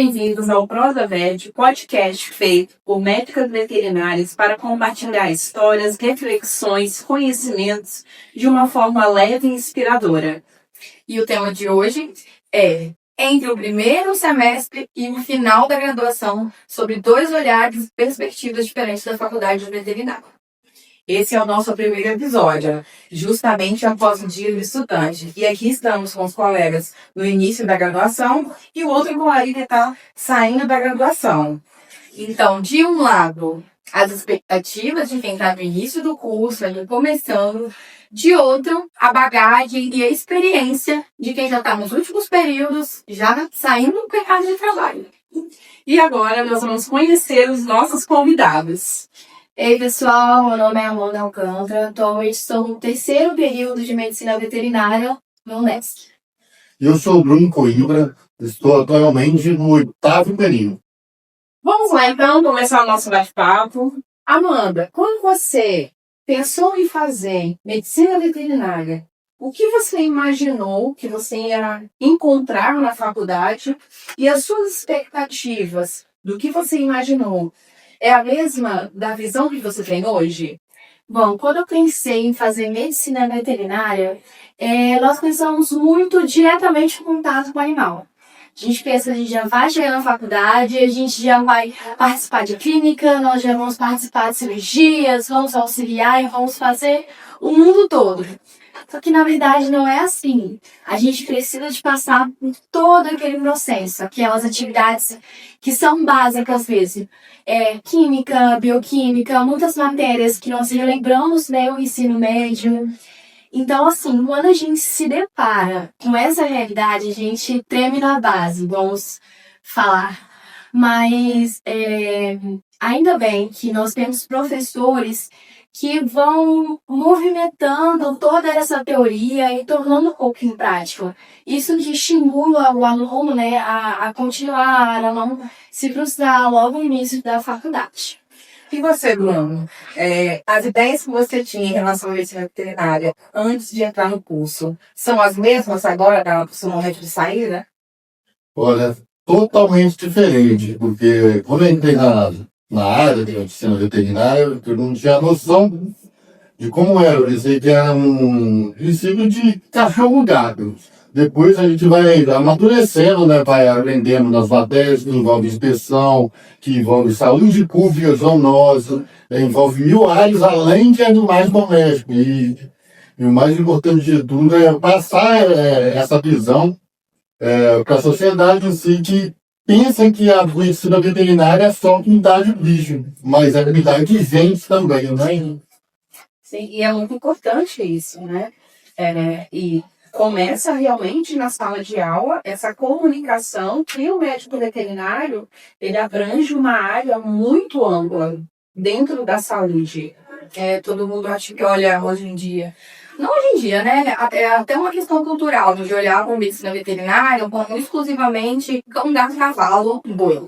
bem-vindos ao ProsaVet, podcast feito por médicas veterinárias para compartilhar histórias, reflexões, conhecimentos de uma forma leve e inspiradora. E o tema de hoje é entre o primeiro semestre e o final da graduação, sobre 2 olhares e perspectivas diferentes da faculdade de veterinária. Esse é o nosso primeiro episódio, justamente após o Dia do Estudante. E aqui estamos com os colegas no início da graduação e o outro colega que está saindo da graduação. Então, de um lado, as expectativas de quem está no início do curso, ali começando. De outro, a bagagem e a experiência de quem já está nos últimos períodos, já saindo do mercado de trabalho. E agora nós vamos conhecer os nossos convidados. Ei pessoal, meu nome é Amanda Alcântara, atualmente estou no 3º período de Medicina Veterinária no Unesc. Eu sou o Bruno Coimbra, estou atualmente no 8º período. Vamos lá então começar o nosso bate-papo. Amanda, quando você pensou em fazer Medicina Veterinária, o que você imaginou que você ia encontrar na faculdade e as suas expectativas do que você imaginou? É a mesma da visão que você tem hoje? Bom, quando eu pensei em fazer Medicina Veterinária, nós pensamos muito diretamente em contato com o animal. A gente pensa, a gente já vai chegar na faculdade, a gente já vai participar de clínica, nós já vamos participar de cirurgias, vamos auxiliar e vamos fazer o mundo todo. Só que, na verdade, não é assim. A gente precisa de passar por todo aquele processo, aquelas atividades que são básicas mesmo. Química, bioquímica, muitas matérias que nós relembramos, né, o ensino médio. Então, assim, quando a gente se depara com essa realidade, a gente treme na base, vamos falar. Mas, ainda bem que nós temos professores que vão movimentando toda essa teoria e tornando um pouco em prática. Isso que estimula o aluno, né, a continuar, a não se frustrar logo no início da faculdade. E você, Bruno? As ideias que você tinha em relação à medicina veterinária antes de entrar no curso são as mesmas agora no seu momento de saída? Olha, totalmente diferente, porque quando eu entrei na área de medicina veterinária, eu não tinha noção de como era. Eu pensei que era um princípio de cachorro-gato. Depois a gente vai amadurecendo, né? Vai aprendendo nas matérias que envolve inspeção, que envolve saúde pública, zoonose, envolve 1000 áreas além de animais domésticos. E o mais importante de tudo é passar essa visão para a sociedade em si, que pensa que a medicina veterinária é só cuidar de bicho, mas é cuidar de gente também, né? Sim, e é muito importante isso, né? E começa realmente na sala de aula essa comunicação que o médico veterinário, ele abrange uma área muito ampla dentro da saúde. Todo mundo acha que olha hoje em dia. Não hoje em dia, né? É até uma questão cultural, de olhar para a medicina veterinária como exclusivamente cão, gato, cavalo, boi.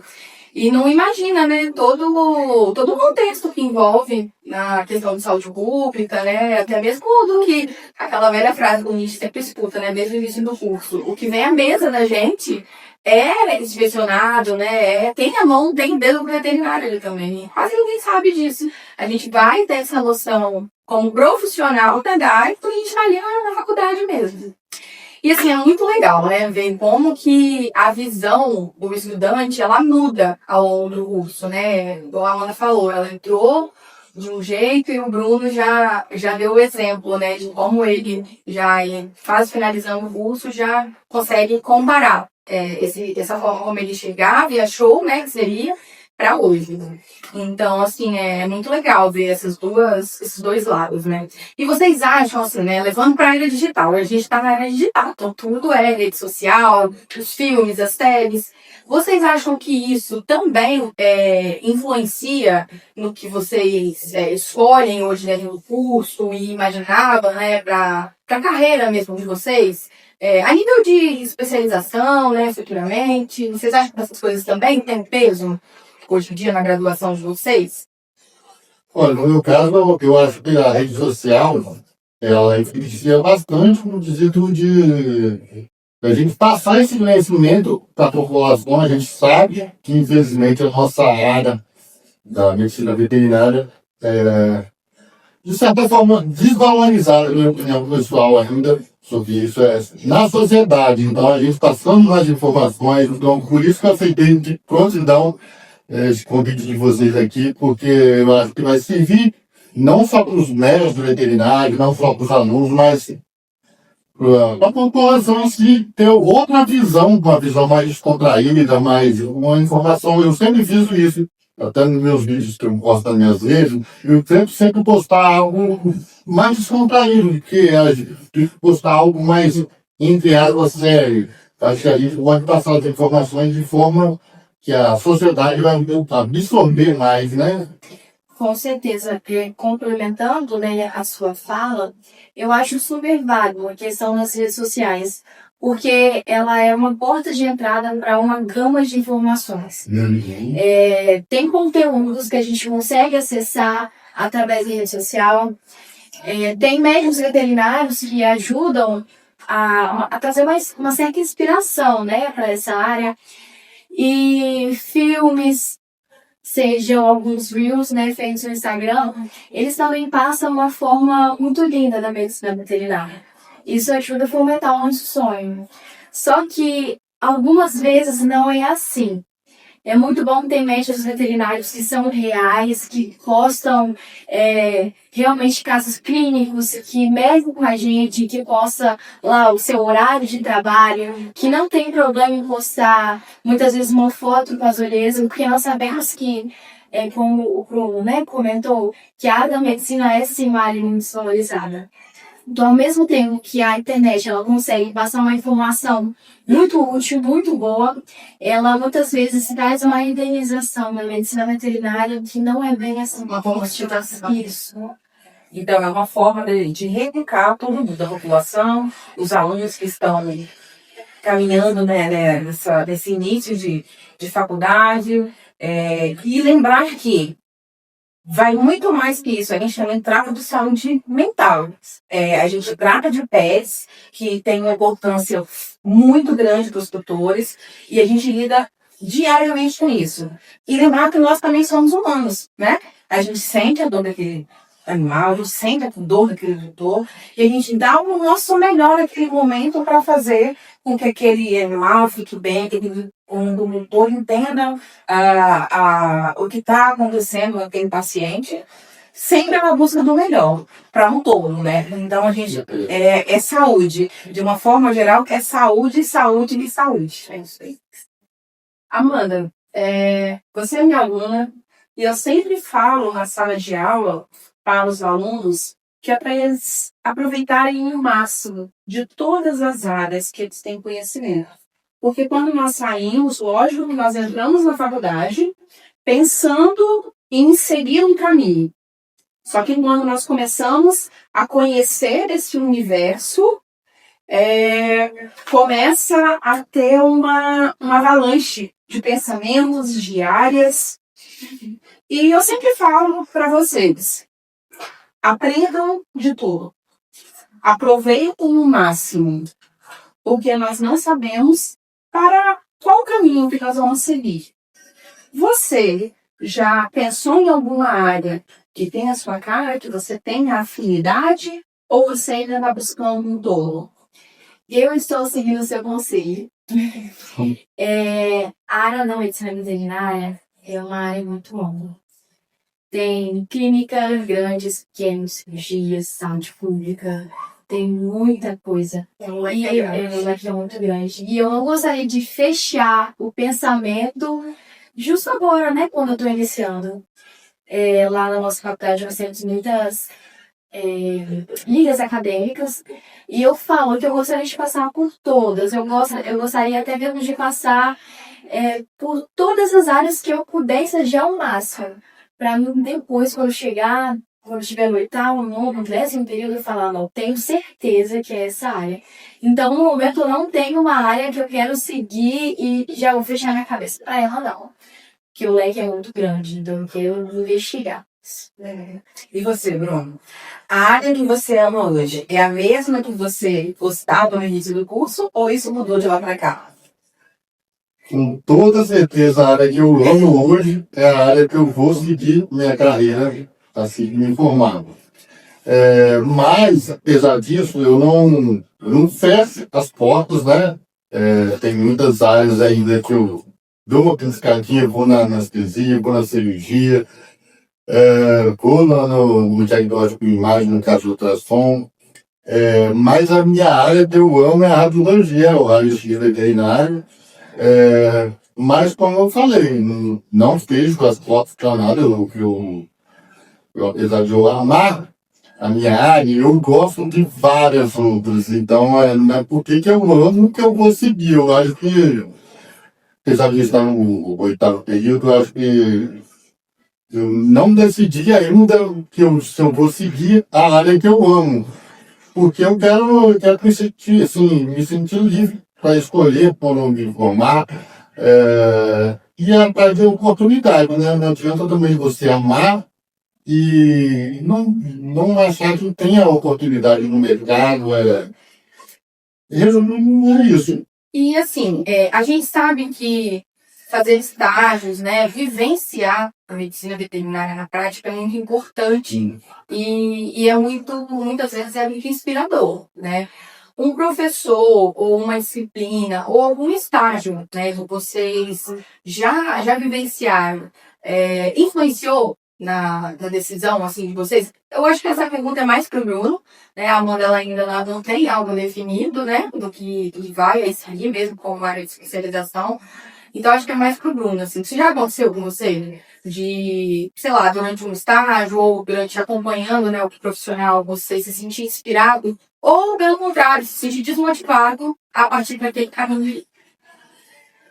E não imagina, né, todo o contexto que envolve na questão de saúde pública, né, até mesmo do que aquela velha frase que a gente sempre escuta, né, desde o início do curso. O que vem à mesa da gente é inspecionado, né, tem a mão, tem dedo do veterinário ali também. Quase ninguém sabe disso. A gente vai ter essa noção como profissional da área, porque a gente vai ali na faculdade mesmo. E assim, é muito legal, né, ver como que a visão do estudante, ela muda ao longo do curso, né? Igual a Amanda falou, ela entrou de um jeito e o Bruno já deu o exemplo, né, de como ele já quase finalizando o curso, já consegue comparar essa forma como ele chegava e achou, né, que seria para hoje. Então, assim, é muito legal ver esses dois lados, né? E vocês acham, assim, né, levando para a área digital, a gente está na área digital, então tudo é rede social, os filmes, as séries. Vocês acham que isso também influencia no que vocês escolhem hoje, né, no curso e imaginavam, né, para a carreira mesmo de vocês? A nível de especialização, né, futuramente, vocês acham que essas coisas também têm peso hoje em dia na graduação de vocês? Olha, no meu caso, eu acho que a rede social, ela influencia bastante no quesito de A gente passar esse conhecimento para a população, a gente sabe que, infelizmente, a nossa área da medicina veterinária é, de certa forma, desvalorizada, na minha opinião pessoal, ainda sobre isso na sociedade. Então, a gente passando mais informações, então, por isso que eu aceitei de prontidão esse convite de vocês aqui, porque eu acho que vai servir não só para os médicos veterinários, não só para os alunos, mas para a população em si ter outra visão, uma visão mais descontraída, mais uma informação. Eu sempre fiz isso, até nos meus vídeos que eu posto nas minhas redes, eu tento sempre postar algo mais descontraído, que a gente postar algo mais entre aspas sério. Acho que a gente pode passar as informações de forma que a sociedade vai absorver mais, né? Com certeza, complementando, né, a sua fala, eu acho super válido a questão das redes sociais, porque ela é uma porta de entrada para uma gama de informações. Tem conteúdos que a gente consegue acessar através da rede social, tem médicos veterinários que ajudam a trazer uma certa inspiração, né, para essa área, e filmes, sejam alguns reels, né, feitos no Instagram, eles também passam uma forma muito linda da medicina veterinária. Isso ajuda a fomentar o nosso sonho. Só que algumas vezes não é assim. É muito bom ter médicos veterinários que são reais, que postam realmente casos clínicos, que medem com a gente, que posta lá o seu horário de trabalho, que não tem problema em postar muitas vezes uma foto com azuleza, porque nós sabemos que, como o Bruno, né, comentou, que a área da medicina é sim uma área muito desvalorizada. Então, ao mesmo tempo que a internet ela consegue passar uma informação muito útil, muito boa, ela muitas vezes traz uma indenização na medicina veterinária que não é bem assim. Uma forma de Isso. Então, é uma forma de reeducar todo mundo da população, os alunos que estão caminhando, né, nesse início de faculdade, e lembrar que vai muito mais que isso. A gente também trata de saúde mental. A gente trata de pets, que tem uma importância muito grande para os tutores, e a gente lida diariamente com isso. E lembrar que nós também somos humanos, né? A gente sente a dor daquele animal, a gente sente a dor daquele tutor, e a gente dá o nosso melhor naquele momento para fazer com que aquele animal fique bem, que o tutor entenda o que está acontecendo com aquele paciente, sempre na busca do melhor, para um todo, né? Então a gente é saúde, de uma forma geral, é saúde, saúde e saúde. É isso aí. Amanda, você é minha aluna e eu sempre falo na sala de aula para os alunos que é para eles aproveitarem o máximo de todas as áreas que eles têm conhecimento. Porque quando nós saímos, lógico, nós entramos na faculdade pensando em seguir um caminho. Só que quando nós começamos a conhecer esse universo, começa a ter uma avalanche de pensamentos, de áreas. E eu sempre falo para vocês, aprendam de tudo. Aproveitem o máximo, porque nós não sabemos para qual caminho que nós vamos seguir. Você já pensou em alguma área que tem a sua cara, que você tem a afinidade, ou você ainda está buscando um tolo? Eu estou seguindo o seu conselho. A área da medicina veterinária é uma área muito longa. Tem clínicas grandes, pequenas, cirurgias, saúde pública, tem muita coisa. É um leque muito grande. E eu não gostaria de fechar o pensamento justo agora, né, quando eu estou iniciando. Lá na nossa faculdade nós temos muitas ligas acadêmicas, e eu falo que eu gostaria de passar por todas. Eu gostaria até mesmo de passar por todas as áreas que eu pudesse já ao máximo. Para depois, quando estiver no oitavo, no 10º período, eu falar, não, tenho certeza que é essa área. Então, no momento, eu não tenho uma área que eu quero seguir e já vou fechar minha cabeça para ela, não. Porque o leque é muito grande, então eu quero investigar. E você, Bruno? A área que você ama hoje é a mesma que você gostava no início do curso ou isso mudou de lá para cá? Com toda certeza, a área que eu amo hoje é a área que eu vou seguir minha carreira, assim, me formar. Mas, apesar disso, eu não fecho as portas, né? Tem muitas áreas ainda que eu dou uma piscadinha, vou na anestesia, vou na cirurgia, vou no diagnóstico de imagem, no caso do ultrassom. Mas a minha área que eu amo é a radiologia, o raio-x veterinário. Mas, como eu falei, não fecho as portas para nada, apesar de eu amar a minha área, eu gosto de várias outras. Então, não é porque que eu amo que eu vou seguir. Eu acho que, apesar de estar no 8º período, eu acho que eu não decidi ainda se eu vou seguir a área que eu amo. Porque eu quero me sentir livre para escolher por onde me formar. E atrás de oportunidade, né? Não adianta também você amar e não achar que tem a oportunidade no mercado. Resumindo, é isso. E assim, a gente sabe que fazer estágios, né, vivenciar a medicina veterinária na prática é muito importante e é muitas vezes é muito inspirador, né? Um professor ou uma disciplina ou algum estágio, né, que vocês já vivenciaram, influenciou na decisão assim de vocês? Eu acho que essa pergunta é mais para o Bruno, né? A Amanda ela ainda não tem algo definido, né, do que vai seguir mesmo como área de especialização. Então acho que é mais para o Bruno, assim. Se já aconteceu com você de, sei lá, durante um estágio ou durante acompanhando, né, o profissional, você se sentir inspirado ou, pelo contrário, se sentir desmotivado a partir daquele caminho?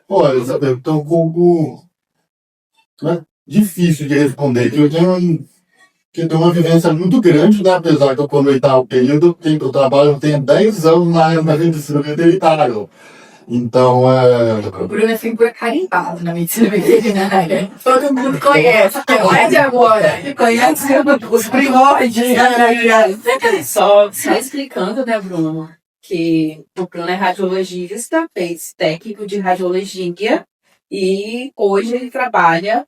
Olha, essa pergunta é um pouco, né, difícil de responder. Eu tenho uma vivência muito grande, né? Apesar de eu aproveitar o período que eu trabalho, eu tenho 10 anos na área da medicina veterinária. Então, O Bruno é figura carimbado na medicina veterinária. Todo mundo conhece. Conhece agora. Conhece os primórdios. Só explicando, né, Bruno, que o Bruno é radiologista, fez técnico de radiologia e hoje ele trabalha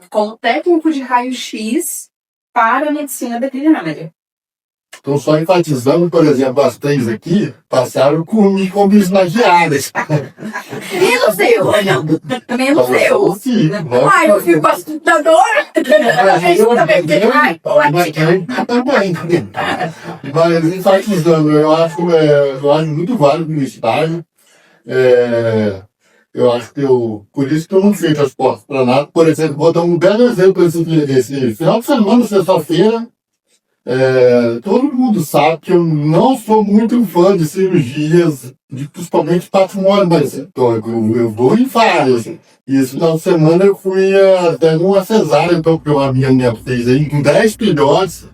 como técnico de raio-x para a medicina veterinária. então, só enfatizando, por exemplo, as 3 aqui passaram comigo como estagiárias. Menos eu. Menos eu. Sim, Ai, eu fico assustadora. Mas enfatizando, eu acho muito válido o estágio. Eu acho que por isso que eu não fecho as portas para nada. Por exemplo, vou dar um belo exemplo esse final de semana, sexta-feira. Todo mundo sabe que eu não sou muito fã de cirurgias, principalmente patrimônio, mas eu vou em várias. E esse final de semana eu fui até numa cesárea, então, que uma amiga minha fez aí, com 10 filhotes,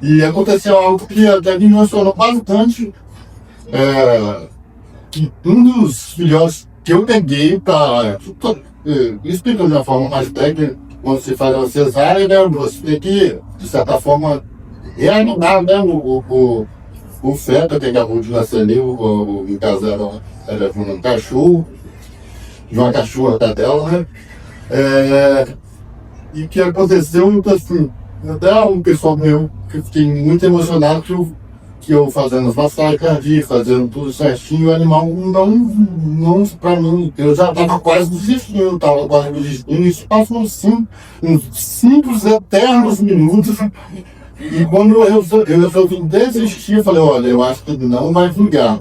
e aconteceu algo que até me emocionou bastante. Que um dos filhotes que eu peguei explicando de uma forma mais técnica, quando você faz uma cesárea, né, você tem que, de certa forma, reanimar, né, o feto que acabou de nascer ali, em casa era um cachorro, de uma cachorra dela, né? E o que aconteceu, assim, até um pessoal meu, que eu fiquei muito emocionado que eu fazendo as massagens cardíacas, fazendo tudo certinho, o animal não, pra mim, eu já tava quase desistindo, isso passou uns 5 eternos minutos. E quando eu resolvi desistir, eu falei, olha, eu acho que não vai vingar.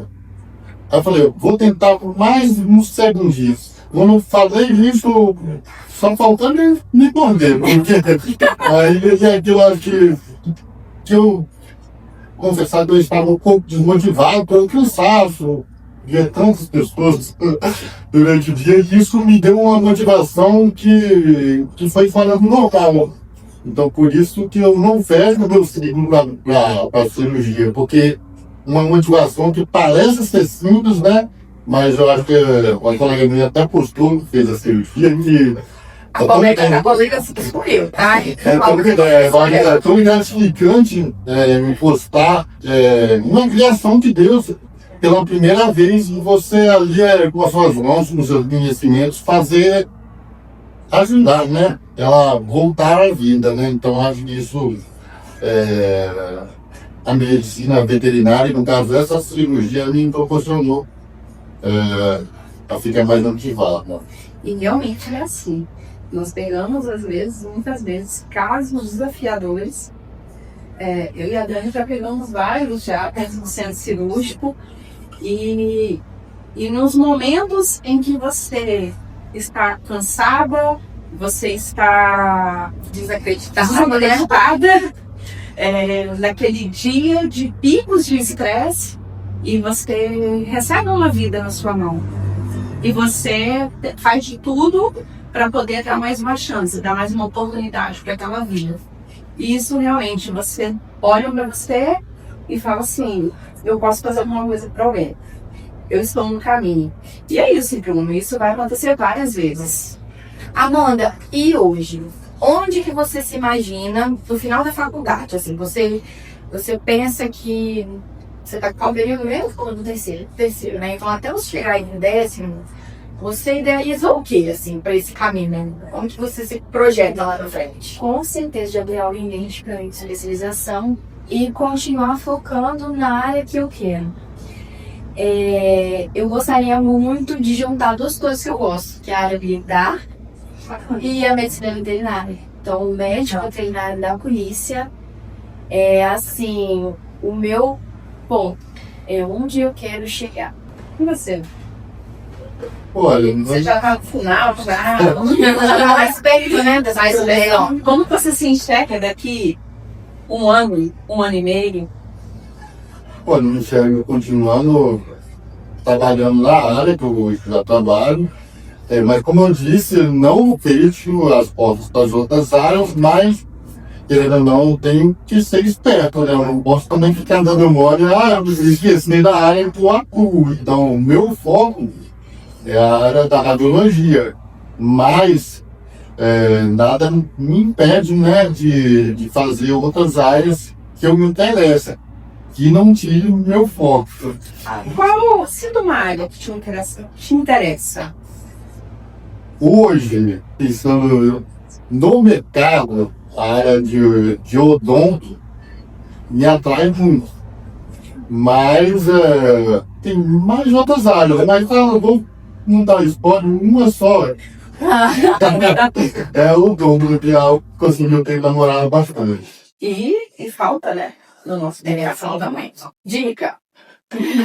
Aí eu falei, eu vou tentar por mais uns segundinhos. Quando eu falei isso, só faltando me morder, porque aí aquilo acho que eu confessar que eu estava um pouco desmotivado pelo cansaço, ver tantas pessoas durante o dia, e isso me deu uma motivação que foi fora do normal. Então, por isso que eu não fecho meu ciclo para a cirurgia, porque uma motivação que parece ser simples, né? Mas eu acho que uma colega minha até postou, fez a cirurgia, que A colega escolheu, tá? Tão gratificante me postar uma criação de Deus pela primeira vez e você ali com as suas mãos, com os seus conhecimentos, ajudar, né? Ela voltar à vida, né? Então acho que isso a medicina veterinária, no caso essa cirurgia, me proporcionou para ficar mais motivado. Né? E realmente é assim. Nós pegamos, muitas vezes, casos desafiadores. Eu e a Dani já pegamos vários já, no centro cirúrgico. E nos momentos em que você está cansada, você está desacreditada, naquele dia de picos de estresse, e você recebe uma vida na sua mão. E você faz de tudo para poder dar mais uma chance, dar mais uma oportunidade para aquela vida. E isso realmente, você olha para você e fala assim, eu posso fazer alguma coisa para alguém. Eu estou no caminho. E é isso, Bruno, isso vai acontecer várias vezes. Amanda, e hoje? Onde que você se imagina no final da faculdade? Assim, você pensa que você está com o período mesmo ou no terceiro, né? Então até você chegar aí no 10º, você idealizou o que, assim, para esse caminho, né? Como que você se projeta lá na frente? Com certeza, de abrir algo idêntico em especialização e continuar focando na área que eu quero. Eu gostaria muito de juntar duas coisas que eu gosto, que é a área militar e a medicina veterinária. Então, o médico veterinário da polícia é, assim, o meu ponto. É onde eu quero chegar. E você? Olha, Você já está no final, já? Já mais perto, né, dessa seleção. Como você se enxerga daqui um ano e meio? olha, me enxergo continuando trabalhando na área que eu já trabalho. Mas como eu disse, não fecho as portas para as outras áreas, mas querendo ou não, tenho que ser esperto, né? Eu não posso também ficar dando mole, eu esqueci da área do atuo. Então, o meu foco é a área da radiologia, mas nada me impede, né, de fazer outras áreas que eu me interessa, que não tire o meu foco. Qual sendo uma área que te interessa? Hoje, pensando no mercado, a área de odonto me atrai muito. Mas tem mais outras áreas, mas eu vou não dar spoiler, uma só. É o odonto, que é algo que eu tenho namorado bastante. E falta, né? No nosso Falta muito. Dica.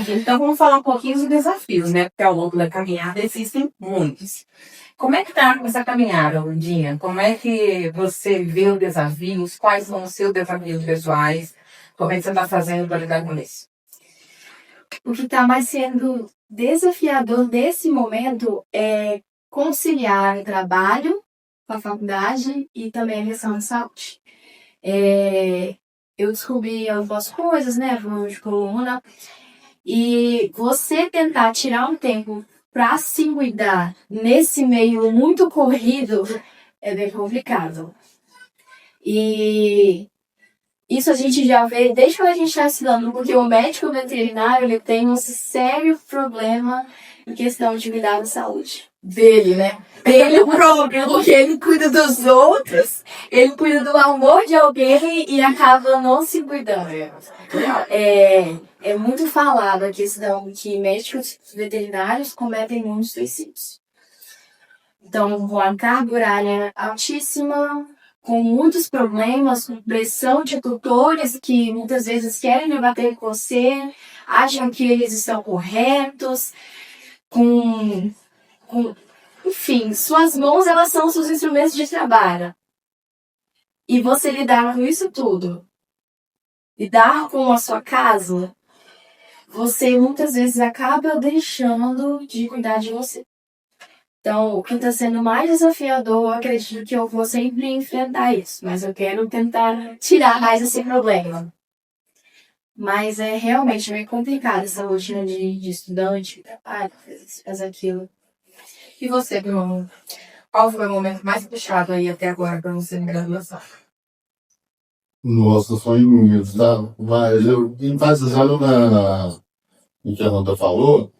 Então vamos falar um pouquinho dos desafios, né? Porque ao longo da caminhada existem muitos. Como é que tá essa caminhada, Lundinha? Como é que você vê os desafios? Quais são os seus desafios pessoais? Como é que você está fazendo para lidar com isso? O que está mais sendo desafiador nesse momento é conciliar o trabalho com a faculdade e também a questão de saúde. Eu descobri algumas coisas, né, problema de coluna, e você tentar tirar um tempo para se cuidar nesse meio muito corrido é bem complicado. E isso a gente já vê desde quando a gente está estudando, porque o médico veterinário ele tem um sério problema em questão de cuidar da saúde. Dele, né? Dele próprio, porque ele cuida dos outros, ele cuida do amor de alguém e acaba não se cuidando. É muito falado a questão que médicos veterinários cometem muitos suicídios. Então, com a carga horária altíssima, com muitos problemas, com pressão de tutores que muitas vezes querem debater com você, acham que eles estão corretos, enfim, suas mãos elas são seus instrumentos de trabalho. E você lidar com isso tudo, lidar com a sua casa, você muitas vezes acaba deixando de cuidar de você. Então, o que está sendo mais desafiador, eu acredito que eu vou sempre enfrentar isso, mas eu quero tentar tirar mais esse problema. Mas é realmente meio complicado essa rotina de estudante, trabalho, fazer aquilo. E você, Bruno? Qual foi o momento mais puxado aí até agora para você na graduação? Nossa, são inúmeros, tá? Mas eu, enfatizando no que a Amanda falou,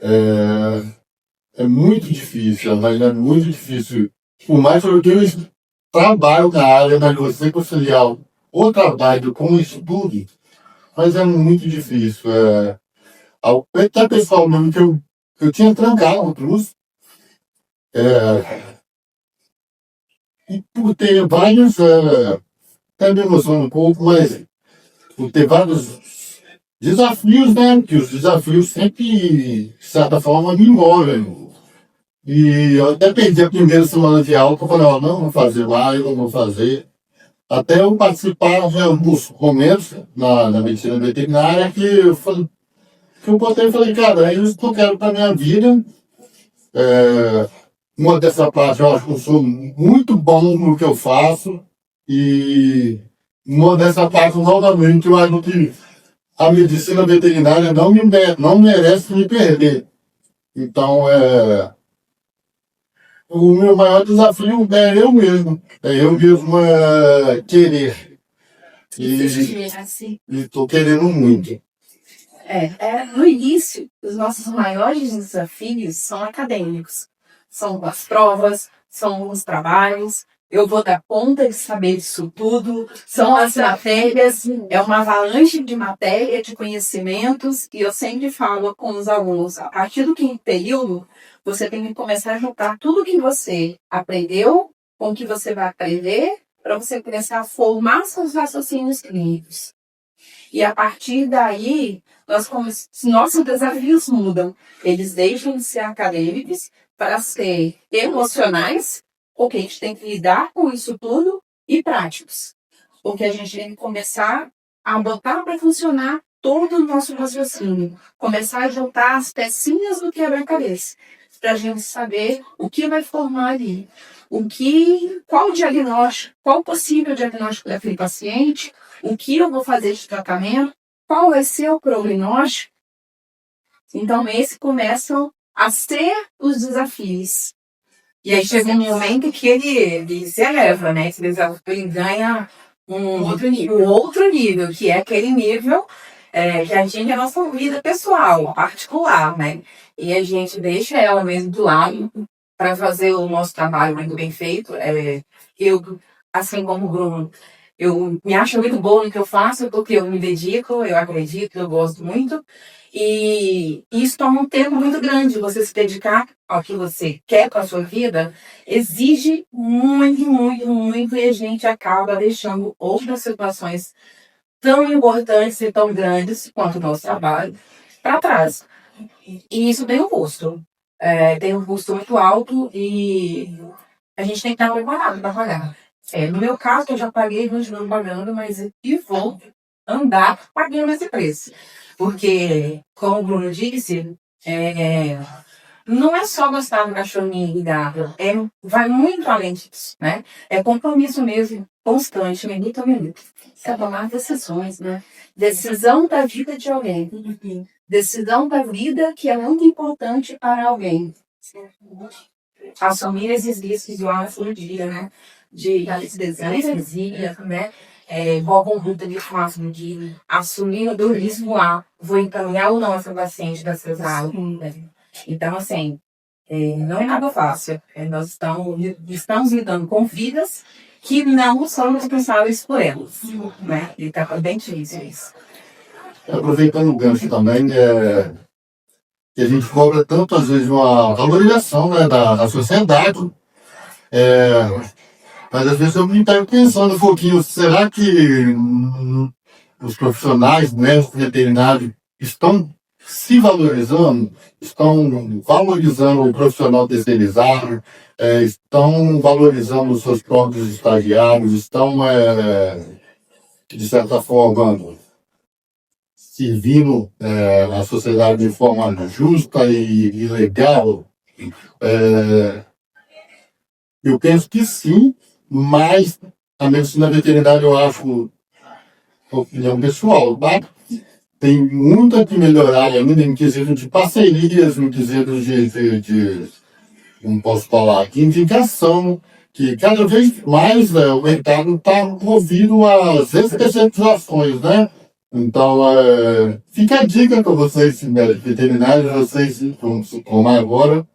é muito difícil, mas é muito difícil. Por mais que eu tenha trabalho na área, mas você conciliar o trabalho com o estudo, mas é muito difícil. Até pessoal mesmo que eu tinha trancado o curso, e por ter vários, até me emociona um pouco, mas por ter vários desafios, né? Que os desafios sempre, de certa forma, me envolvem. E eu até perdi a primeira semana de aula, que eu falei, ó, não vou fazer mais, não vou fazer. Até eu participar de alguns momentos na medicina veterinária que eu botei e falei, cara, é isso que eu quero para minha vida. Uma dessa parte, eu acho que eu sou muito bom no que eu faço. E uma dessa parte, novamente, eu acho que a medicina veterinária não merece me perder. Então, o meu maior desafio é eu mesmo. É eu mesmo querer. E estou querendo muito. No início, os nossos maiores desafios são acadêmicos. São as provas, são os trabalhos. Eu vou dar conta de saber disso tudo. São as matérias, é uma avalanche de matéria, de conhecimentos. E eu sempre falo com os alunos, a partir do quinto período, você tem que começar a juntar tudo que você aprendeu com o que você vai aprender para você começar a formar seus raciocínios clínicos. E a partir daí, nossos desafios mudam. Eles deixam de ser acadêmicos para ser emocionais, porque a gente tem que lidar com isso tudo, e práticos. Porque a gente tem que começar a botar para funcionar todo o nosso raciocínio. Começar a juntar as pecinhas do quebra-cabeça, para a gente saber o que vai formar ali. Qual diagnóstico, qual possível diagnóstico daquele paciente, o que eu vou fazer de tratamento, qual vai ser o prognóstico. Então, esses começam a ser os desafios. E aí chega um momento que ele se eleva, né? Esse desafio ele ganha um outro nível, que é aquele nível que a gente é a nossa vida pessoal, particular, né? E a gente deixa ela mesmo do lado para fazer o nosso trabalho muito bem feito. Eu, assim como o Bruno, eu me acho muito boa no que eu faço, porque eu me dedico, eu acredito, eu gosto muito. E isso toma um tempo muito grande. Você se dedicar ao que você quer para a sua vida exige muito, muito, muito. E a gente acaba deixando outras situações tão importantes e tão grandes quanto o nosso trabalho para trás. E isso tem um custo. Tem um custo muito alto e a gente tem que estar preparado para pagar. No meu caso, eu já paguei, continuo pagando, mas eu vou andar pagando esse preço. Porque, como o Bruno disse, não é só gostar do cachorrinho e gato, vai muito além disso, né? É compromisso mesmo, constante, minuto a minuto. É tomar decisões, né? Decisão da vida de alguém. Decisão da vida que é muito importante para alguém. Assumir esses riscos de uma no dia, né? De anestesia, né? Qual conduta de faço no dia, assumindo o risco vou encaminhar ou não essa paciente da cesárea. Então, assim, não é nada fácil. Nós estamos lidando com vidas que não somos responsáveis por elas, né? E tá bem difícil isso. Aproveitando o gancho também, que a gente cobra tanto, às vezes, uma valorização, né, da sociedade. Mas às vezes eu me pego pensando um pouquinho, será que os profissionais, médicos veterinários, estão se valorizando, estão valorizando o profissional terceirizado, estão valorizando os seus próprios estagiários, estão, de certa forma, servindo a sociedade de forma justa e legal? Eu penso que sim, mas a medicina veterinária, eu acho, opinião pessoal, tá? Tem muito a que melhorar ainda em quesito de parcerias, em quesito como posso falar, de indicação, que cada vez mais o mercado está movido às especializações, né? Então, fica a dica para vocês, médicos veterinários, vocês, como agora,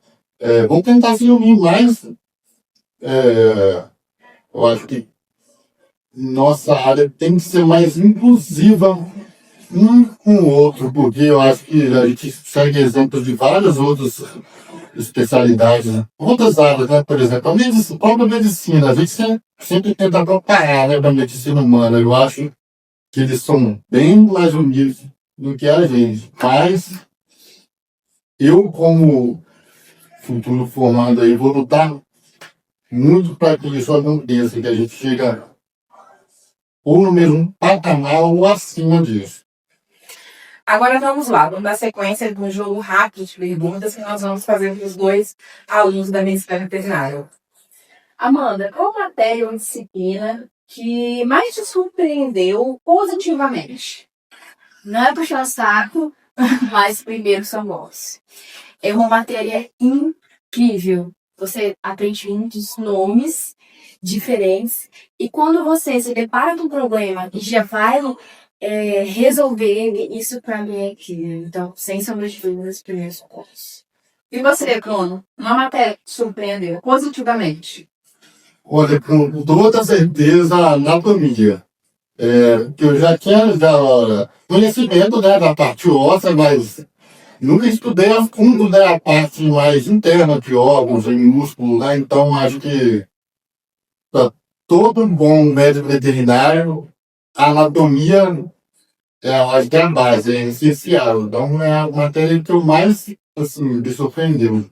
vão tentar se unir mais. Eu acho que nossa área tem que ser mais inclusiva um com o outro, porque eu acho que a gente segue exemplos de várias outras especialidades, outras áreas, né? Por exemplo, a própria medicina, a gente sempre tenta comparar, né, da medicina humana. Eu acho que eles são bem mais unidos do que a gente. Mas eu, como futuro formado aí, vou lutar muito para que isso aconteça, que a gente chega ou no mesmo patamar ou acima disso. Agora vamos lá, vamos dar sequência de um jogo rápido de perguntas que nós vamos fazer para os dois alunos da medicina veterinária. Amanda, qual matéria ou disciplina que mais te surpreendeu positivamente? Não é puxar o saco, mas primeiro são bons. É uma matéria incrível. Você aprende muitos nomes diferentes e quando você se depara com um problema e já vai resolver, isso para mim é incrível. Então, sem sombra de dúvidas, primeiros socorros. E você, Bruno? Uma matéria que te surpreendeu positivamente? Olha, com toda certeza, a anatomia. Que eu já tinha conhecimento, né, da parte óssea, mas nunca estudei a fundo, né, a parte mais interna de órgãos e músculos, né? Então acho que para todo bom médico veterinário, a anatomia acho que é a base, é essencial. Então é a matéria que eu mais assim, me surpreendeu.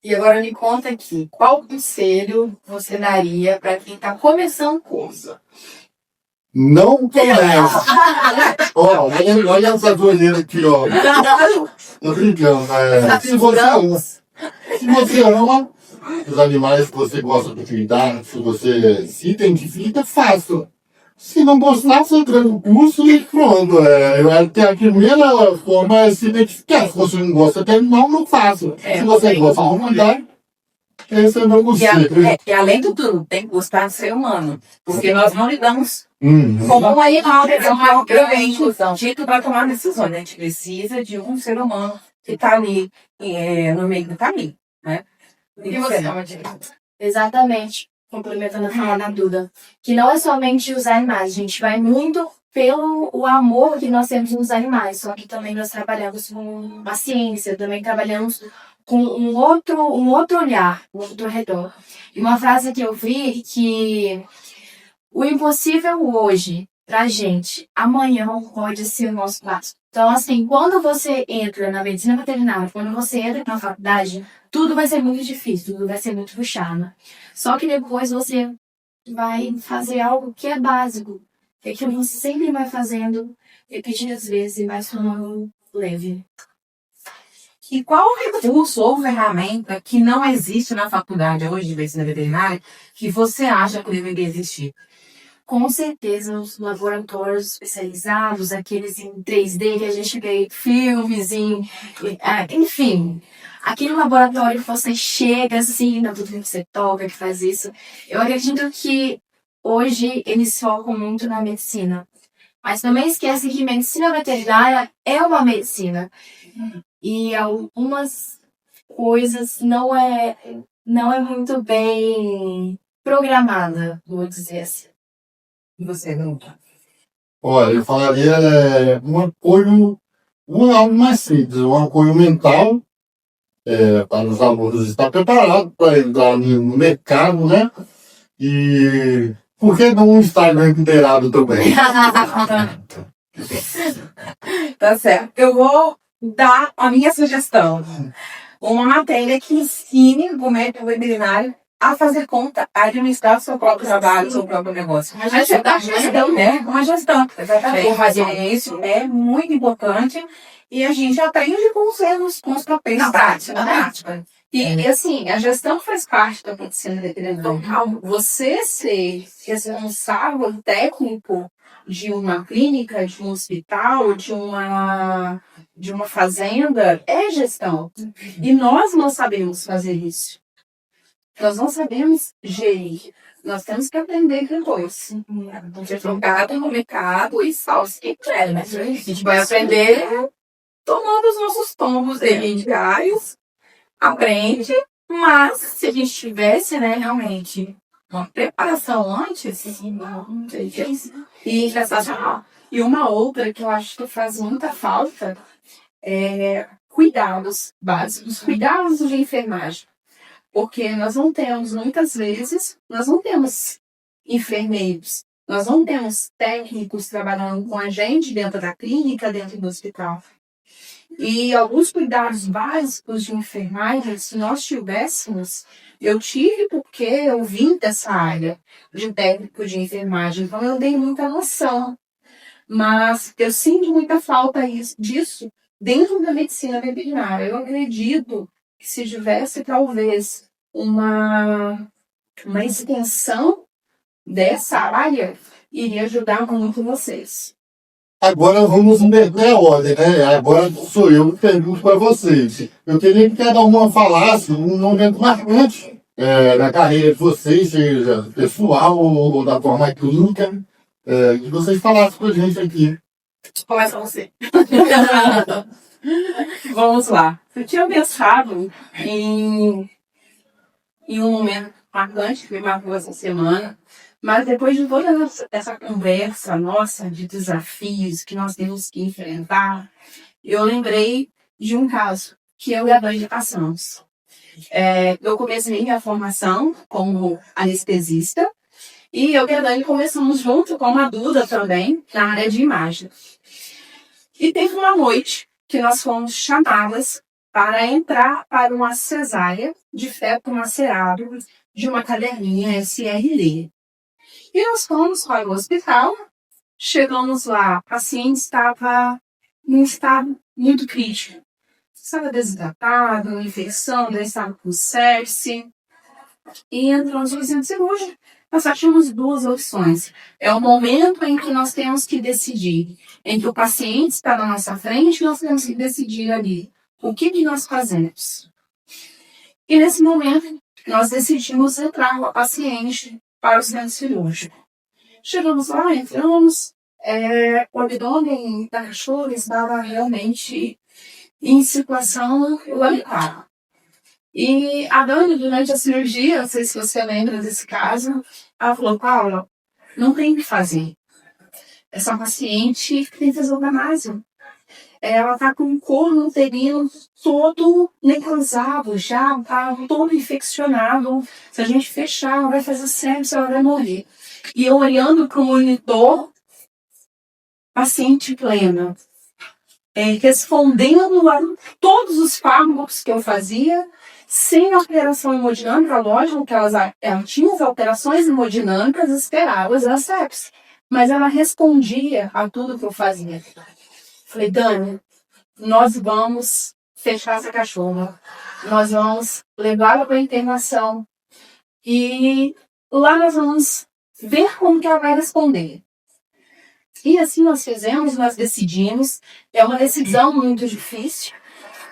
E agora me conta aqui, qual conselho você daria para quem está começando o curso? Não começa. Olha essa doideira aqui, ó. Tô brincando, né? Se você ama os animais que você gosta de cuidar, se você se identifica, faça. Se não gostar, você entra no curso e pronto. Eu acho que a primeira forma é se identificar. Se você não gosta de animal, não faça. Se você gosta de cuidar, esse é o meu conselho. E além do tudo, tem que gostar de ser humano. Porque nós não lidamos com um animal, dito para tomar decisões. A gente precisa de um ser humano que está ali no meio do caminho, né? E você, Amandinha? Exatamente, complementando a fala da Duda, que não é somente os animais, a gente vai muito pelo o amor que nós temos nos animais, só que também nós trabalhamos com a ciência, também trabalhamos com um outro olhar, um outro redor. E uma frase que eu vi que o impossível hoje pra gente, amanhã pode ser o nosso passo. Então, assim, quando você entra na medicina veterinária, quando você entra na faculdade, tudo vai ser muito difícil, tudo vai ser muito puxado. Só que depois você vai fazer algo que é básico, que é que você sempre vai fazendo repetidas vezes e vai se tornando leve. E qual recurso ou ferramenta que não existe na faculdade hoje de medicina veterinária que você acha que deveria existir? Com certeza, os laboratórios especializados, aqueles em 3D que a gente vê filmes, enfim. Aquele laboratório que você chega assim, tudo que você toca, que faz isso. Eu acredito que hoje eles focam muito na medicina. Mas também esquece que medicina veterinária é uma medicina. E algumas coisas não é muito bem programada, vou dizer assim. E você, Nunca? Olha, eu falaria um apoio, algo mais simples, um apoio mental para os alunos estar preparados para entrar no mercado, né? E por que não um Instagram inteirado também? Tá certo. Eu vou dar a minha sugestão. Uma matéria que ensine o médico veterinário a fazer conta, a administrar o seu próprio trabalho, o seu próprio negócio. Uma gestão, né? Uma gestão. Exatamente. Isso é muito importante e a gente aprende com os erros, com os papéis. Na prática. E assim, a gestão faz parte da medicina veterinária. Você ser responsável técnico de uma clínica, de um hospital, de uma fazenda, é gestão. E nós não sabemos fazer isso. Nós não sabemos gerir. Nós temos que aprender depois. Ser jogado no mercado e salve quem quer, né? A gente vai aprender tomando os nossos tombos de galhos, aprende, mas se a gente tivesse, né, realmente uma preparação antes, não sei e sensacional. E uma outra que eu acho que faz muita falta é cuidados básicos, cuidados de enfermagem. Porque nós não temos, muitas vezes, nós não temos enfermeiros, nós não temos técnicos trabalhando com a gente dentro da clínica, dentro do hospital. E alguns cuidados básicos de enfermagem, se nós tivéssemos, eu tive porque eu vim dessa área de técnico de enfermagem, então eu dei muita noção. Mas eu sinto muita falta disso dentro da medicina veterinária. Eu acredito que se tivesse talvez uma extensão dessa área, iria ajudar muito vocês. Agora vamos inverter a ordem, né? Agora sou eu que pergunto para vocês. Eu queria que cada uma falasse um momento marcante da carreira de vocês, seja pessoal ou da forma clínica, que vocês falassem com a gente aqui. Começa você. Vamos lá. Eu tinha pensado em um momento marcante que me marcou essa semana, mas depois de toda essa conversa nossa de desafios que nós temos que enfrentar, eu lembrei de um caso que eu e a Dani passamos. Eu comecei minha formação como anestesista e eu e a Dani começamos junto com a Duda também na área de imagem. E teve uma noite que nós fomos chamadas para entrar para uma cesárea de feto macerado de uma caderninha SRD. E nós fomos para o hospital, chegamos lá, a paciente estava em um estado muito crítico. Estava desidratado, infecção, estava com sepse. E entramos no centro cirúrgico. Nós só tínhamos duas opções. É o momento em que nós temos que decidir, em que o paciente está na nossa frente, nós temos que decidir ali o que nós fazemos. E nesse momento, nós decidimos entrar com a paciente para o centro cirúrgico. Chegamos lá, entramos, o abdômen da cachorra estava realmente em situação lamentável. E a Dani, durante a cirurgia, não sei se você lembra desse caso, ela falou: Paula, não tem o que fazer. Essa paciente tem que fazer eutanásia. Ela está com o corno uterino todo necrosado, já está todo infeccionado. Se a gente fechar, ela vai fazer sepse, ela vai morrer. E eu olhando para o monitor, paciente plena, respondendo a todos os fármacos que eu fazia, sem alteração hemodinâmica, lógico que ela tinha as alterações hemodinâmicas esperadas da sepse, mas ela respondia a tudo que eu fazia. Falei: Dani, nós vamos fechar essa cachorra, nós vamos levá-la para a internação e lá nós vamos ver como que ela vai responder. E assim nós fizemos, nós decidimos. É uma decisão muito difícil,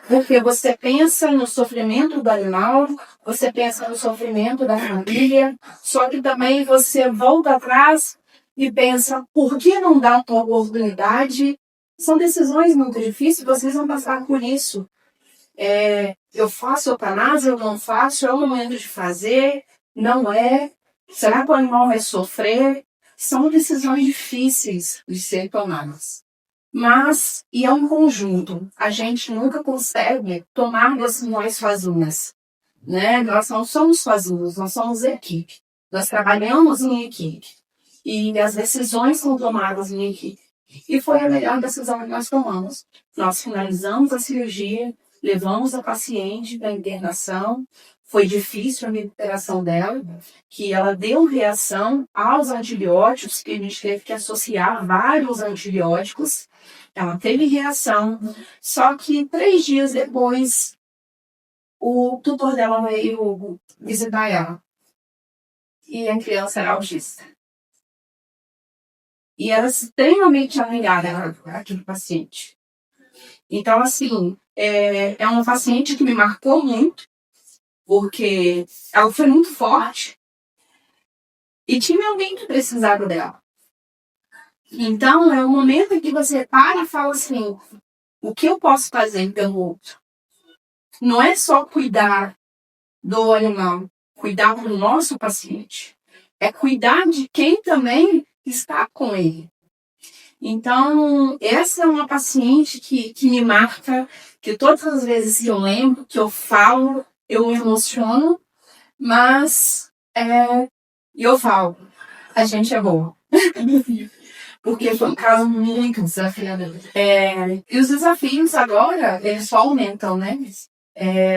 porque você pensa no sofrimento do animal, você pensa no sofrimento da família, só que também você volta atrás e pensa: por que não dar uma oportunidade? São decisões muito difíceis, vocês vão passar por isso. Eu faço eutanásia, eu não faço, é o momento de fazer, não é? Será que o animal vai sofrer? São decisões difíceis de ser tomadas. Mas, e é um conjunto, a gente nunca consegue tomar decisões sozinhas, né? Nós não somos sozinhos, nós somos equipe. Nós trabalhamos em equipe. E as decisões são tomadas em equipe. E foi a melhor decisão que nós tomamos. Nós finalizamos a cirurgia, levamos a paciente para a internação. Foi difícil a recuperação dela, que ela deu reação aos antibióticos, que a gente teve que associar vários antibióticos. Ela teve reação, só que 3 dias depois, o tutor dela veio visitar ela. E a criança era autista. E era extremamente arranhada aquele paciente. Então, assim, é uma paciente que me marcou muito, porque ela foi muito forte e tinha alguém que precisava dela. Então, é o momento em que você para e fala assim, o que eu posso fazer pelo outro? Não é só cuidar do animal, cuidar do nosso paciente. É cuidar de quem também está com ele. Então, essa é uma paciente que me marca, que todas as vezes que eu lembro, que eu falo, eu me emociono, mas eu falo, a gente é boa. Porque foi um caso muito desafiador. E os desafios agora, eles só aumentam, né?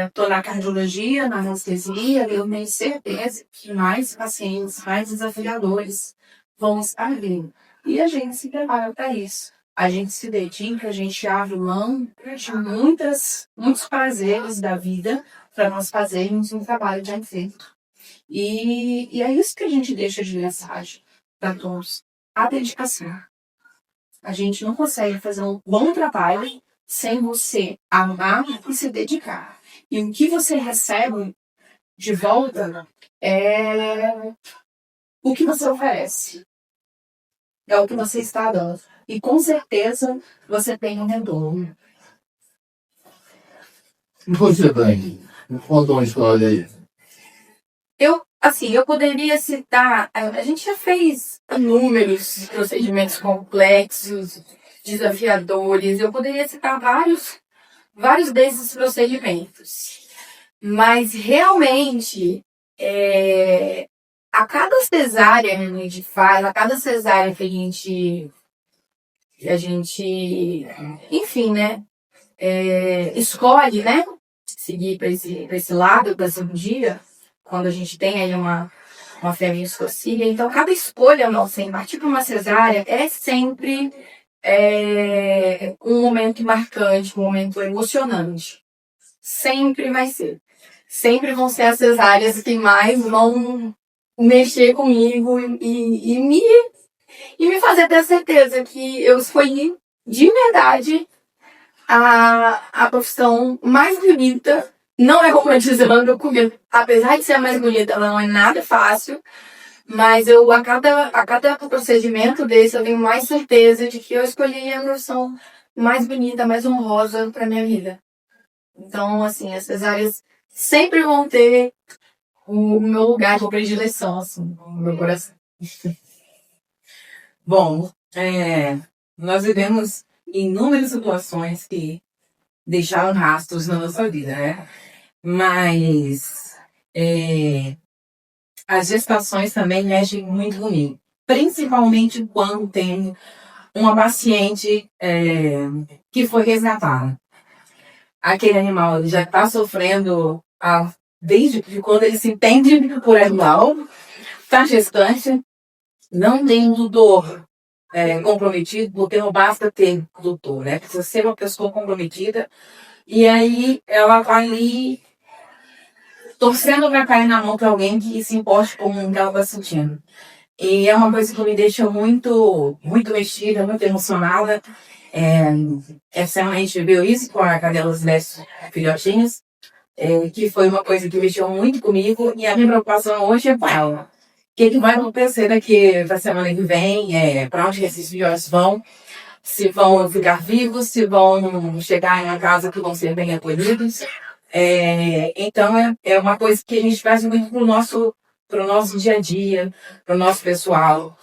Estou na cardiologia, na anestesia, eu tenho certeza que mais pacientes, mais desafiadores vão estar vindo. E a gente se prepara para isso. A gente se dedica, a gente abre mão de muitos prazeres da vida para nós fazermos um trabalho bem feito. E é isso que a gente deixa de mensagem para todos. A dedicação. A gente não consegue fazer um bom trabalho sem você amar e se dedicar. E o que você recebe de volta é o que você oferece. É o que você está dando. E com certeza você tem um retorno. E você, Dani? Me conta uma história aí. Eu poderia citar, a gente já fez inúmeros procedimentos complexos, desafiadores, eu poderia citar vários desses procedimentos. Mas realmente, a cada cesárea que a gente faz, a cada cesárea que a gente, enfim, né, escolhe, né, seguir para esse lado da cirurgia, quando a gente tem aí uma fêmea escocília. Então, cada escolha nossa em partir para uma cesárea é sempre um momento marcante, um momento emocionante. Sempre vai ser. Sempre vão ser as cesáreas que mais vão mexer comigo e me fazer ter certeza que eu escolhi de verdade a profissão mais bonita. Não é romantizando, porque apesar de ser a mais bonita, ela não é nada fácil. Mas a cada procedimento desse, eu tenho mais certeza de que eu escolhi a profissão mais bonita, mais honrosa para minha vida. Então, assim, as cesáreas sempre vão ter o meu lugar de predileção, assim, no meu coração. Bom, nós vivemos inúmeras situações que deixaram rastros na nossa vida, né? Mas as gestações também mexem muito comigo. Principalmente quando tem uma paciente que foi resgatada. Aquele animal já está sofrendo desde quando ele se entende por animal, está gestante, não tem tutor comprometido, porque não basta ter tutor, né? Precisa ser uma pessoa comprometida. E aí ela vai ali torcendo para cair na mão para alguém que se importe com o que ela está sentindo. E é uma coisa que me deixa muito, muito mexida, muito emocionada. Essa a gente viu isso com a Cadelas Mestre Filhotinhos, que foi uma coisa que mexeu muito comigo. E a minha preocupação hoje é com ela. O que vai acontecer daqui para a semana que vem? Para onde esses filhotes vão? Se vão ficar vivos, se vão chegar em uma casa que vão ser bem acolhidos. Então, é uma coisa que a gente faz muito pro nosso dia a dia, pro nosso pessoal.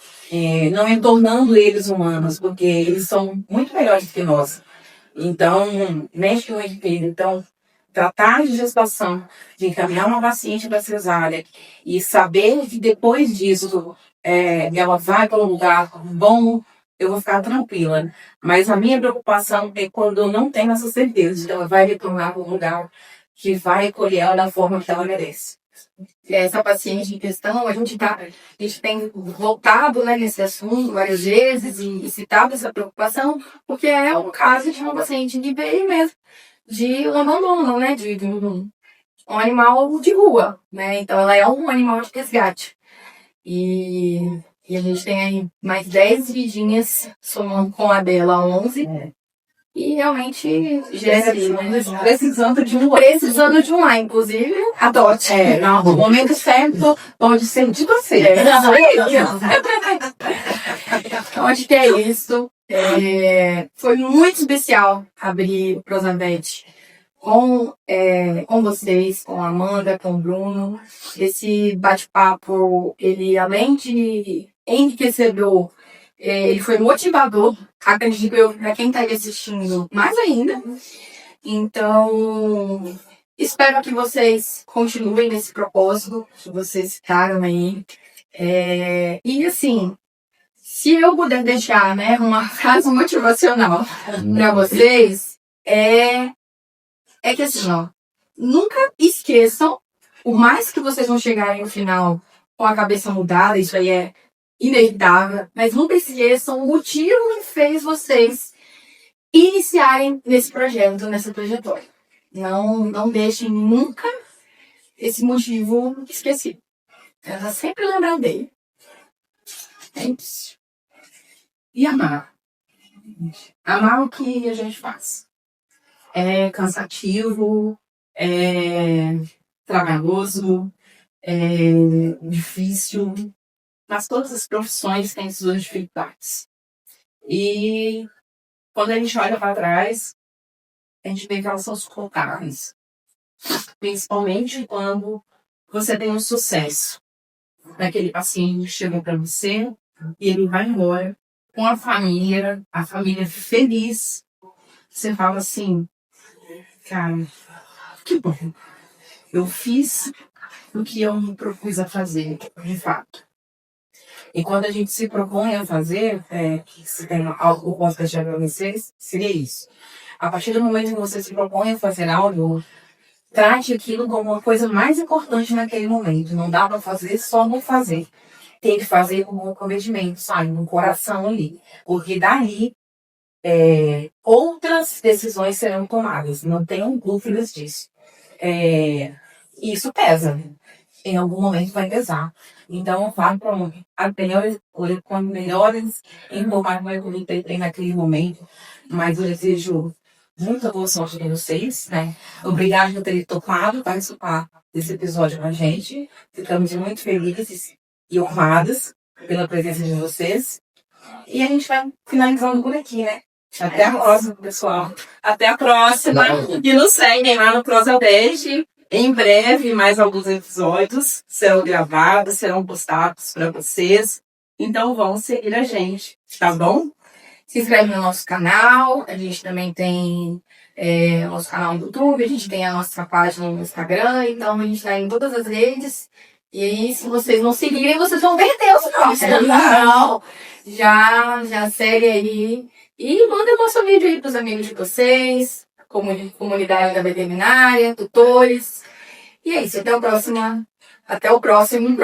Não é tornando eles humanos, porque eles são muito melhores que nós. Então, mexe com o filho. Então, tratar de gestação, de encaminhar uma paciente para cesárea e saber que depois disso ela vai para um lugar bom, eu vou ficar tranquila. Mas a minha preocupação é quando eu não tenho essa certeza de que ela vai retornar para um lugar que vai acolher ela da forma que ela merece. Essa paciente em questão, a gente tem voltado, né, nesse assunto várias vezes e citado essa preocupação, porque é um caso de uma paciente de veio mesmo, de um abandono, né, um animal de rua, né? Então ela é um animal de resgate. E a gente tem aí mais 10 vidinhas, somando com a dela 11. E realmente gera Precisando de um precisando de um lar, inclusive, adote. Não, o momento certo pode ser de você. Então, acho que é isso. Foi muito especial abrir o Prosabete com vocês, com a Amanda, com o Bruno. Esse bate-papo, ele além de enriquecedor, ele foi motivador. Acredito eu, para quem está aí assistindo, mais ainda. Então, espero que vocês continuem nesse propósito que vocês ficaram aí. E assim, se eu puder deixar, né, uma frase motivacional para vocês, é que assim, ó, nunca esqueçam, por mais que vocês vão chegarem no final com a cabeça mudada, isso aí é inevitável, mas nunca esqueçam o motivo que fez vocês iniciarem nesse projeto, nessa trajetória. Não deixem nunca esse motivo esquecido. Ela sempre lembrar dele. É isso. E amar. Amar o que a gente faz. É cansativo, é trabalhoso, é difícil, mas todas as profissões têm suas dificuldades. E quando a gente olha para trás, a gente vê que elas são suportáveis. Principalmente quando você tem um sucesso. Aquele paciente chega para você e ele vai embora com a família feliz. Você fala assim, cara, que bom. Eu fiz o que eu me propus a fazer, de fato. E quando a gente se propõe a fazer, se tem algo que eu posso deixar para vocês, seria isso. A partir do momento que você se propõe a fazer algo, trate aquilo como uma coisa mais importante naquele momento. Não dá para fazer só não fazer. Tem que fazer com um comprometimento, sabe? No coração ali. Porque dali, outras decisões serão tomadas. Não tenham dúvidas disso. Isso pesa. Em algum momento vai pesar. Então, eu falo com melhores em tomar uma que tem naquele momento. Mas eu desejo muita boa sorte para vocês, né? Obrigada por terem topado participar desse episódio com a gente. Ficamos muito felizes e honrados pela presença de vocês. E a gente vai finalizando por aqui, né? Até a próxima, pessoal. Até a próxima. E nos seguem lá no Prosabete. Em breve, mais alguns episódios serão gravados, serão postados para vocês. Então, vão seguir a gente, tá bom? Se inscreve no nosso canal. A gente também tem o nosso canal no YouTube. A gente tem a nossa página no Instagram. Então, a gente está em todas as redes. E aí, se vocês não seguirem, vocês vão perder os próximos. Não. Já segue aí. E manda nosso vídeo aí pros amigos de vocês. Comunidade da veterinária, tutores. E é isso. Até o próximo.